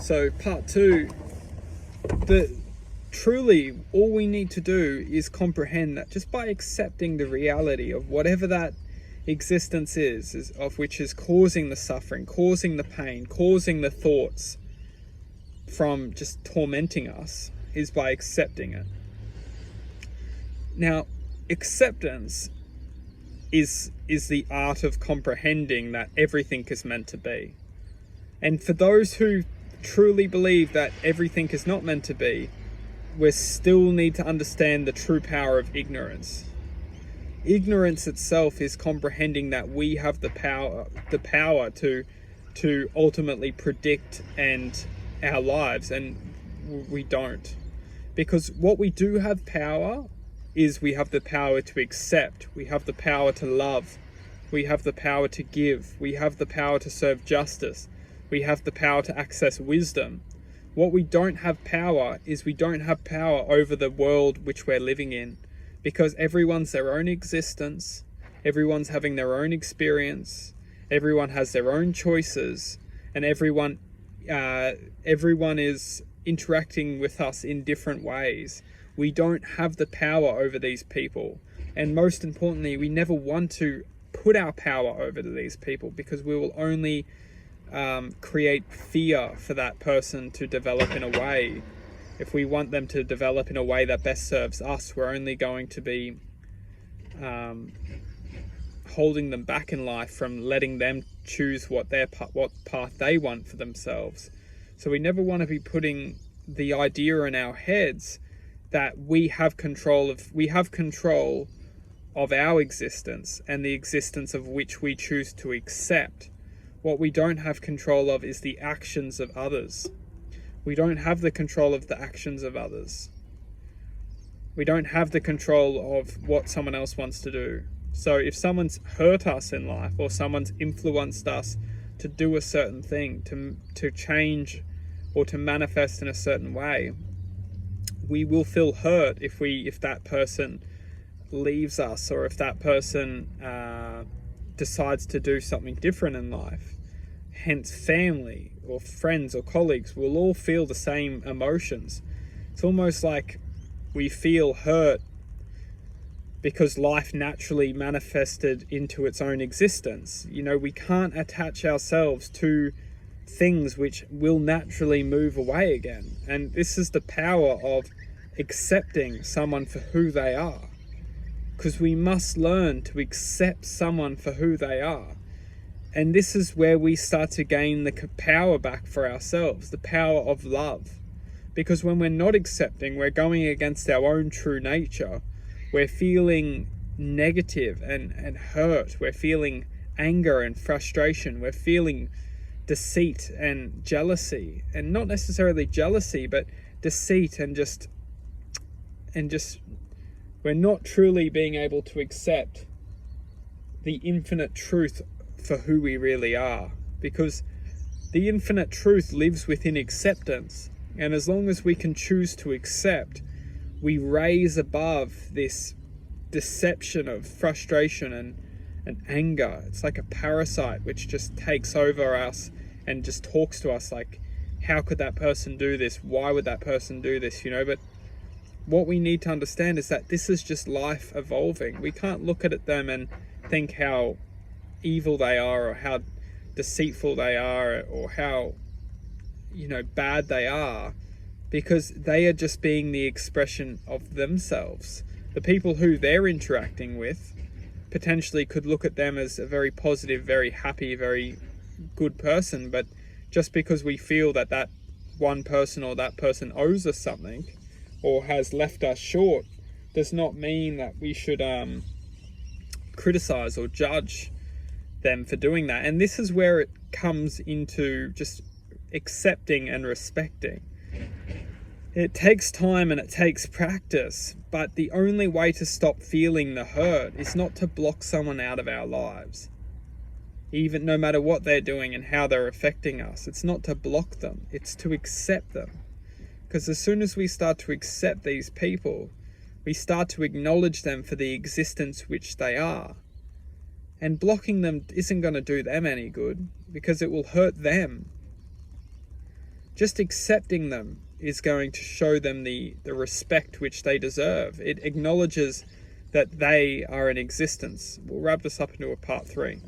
So part two, truly all we need to do is comprehend that just by accepting the reality of whatever that existence is of which is causing the suffering, causing the pain, causing the thoughts from just tormenting us, is by accepting it. Now, acceptance is the art of comprehending that everything is meant to be. And for those who truly believe that everything is not meant to be, we still need to understand the true power of ignorance. Ignorance itself is comprehending that we have the power to ultimately predict our lives, and we don't. Because what we do have power is we have the power to accept, we have the power to love, we have the power to give, we have the power to serve justice, we have the power to access wisdom. What we don't have power is we don't have power over the world which we're living in, because everyone's their own existence, everyone's having their own experience, everyone has their own choices, and everyone is interacting with us in different ways. We don't have the power over these people, and most importantly, we never want to put our power over to these people, because we will only create fear for that person to develop in a way. If we want them to develop in a way that best serves us, we're only going to be holding them back in life from letting them choose what path they want for themselves. So we never want to be putting the idea in our heads that we have control of our existence and the existence of which we choose to accept. What we don't have control of is the actions of others. We don't have the control of the actions of others. We don't have the control of what someone else wants to do. So if someone's hurt us in life, or someone's influenced us to do a certain thing, to change or to manifest in a certain way, we will feel hurt if that person leaves us, or if that person decides to do something different in life. Hence, family or friends or colleagues will all feel the same emotions. It's almost like we feel hurt because life naturally manifested into its own existence. We can't attach ourselves to things which will naturally move away again. And this is the power of accepting someone for who they are. Because we must learn to accept someone for who they are. And this is where we start to gain the power back for ourselves, the power of love. Because when we're not accepting, we're going against our own true nature. We're feeling negative and hurt. We're feeling anger and frustration. We're feeling deceit and jealousy. And not necessarily jealousy, but deceit and just we're not truly being able to accept the infinite truth for who we really are, because the infinite truth lives within acceptance. And as long as we can choose to accept, we raise above this deception of frustration and anger. It's like a parasite which just takes over us and just talks to us like, how could that person do this? Why would that person do this? But what we need to understand is that this is just life evolving. We can't look at them and think how evil they are, or how deceitful they are, or how bad they are, because they are just being the expression of themselves. The people who they're interacting with potentially could look at them as a very positive, very happy, very good person, but just because we feel that one person or that person owes us something or has left us short does not mean that we should criticize or judge them for doing that. And this is where it comes into just accepting and respecting. It takes time and it takes practice, but the only way to stop feeling the hurt is not to block someone out of our lives. Even no matter what they're doing and how they're affecting us, it's not to block them, it's to accept them. Because as soon as we start to accept these people, we start to acknowledge them for the existence which they are. And blocking them isn't going to do them any good, because it will hurt them. Just accepting them is going to show them the respect which they deserve. It acknowledges that they are in existence. We'll wrap this up into a part 3.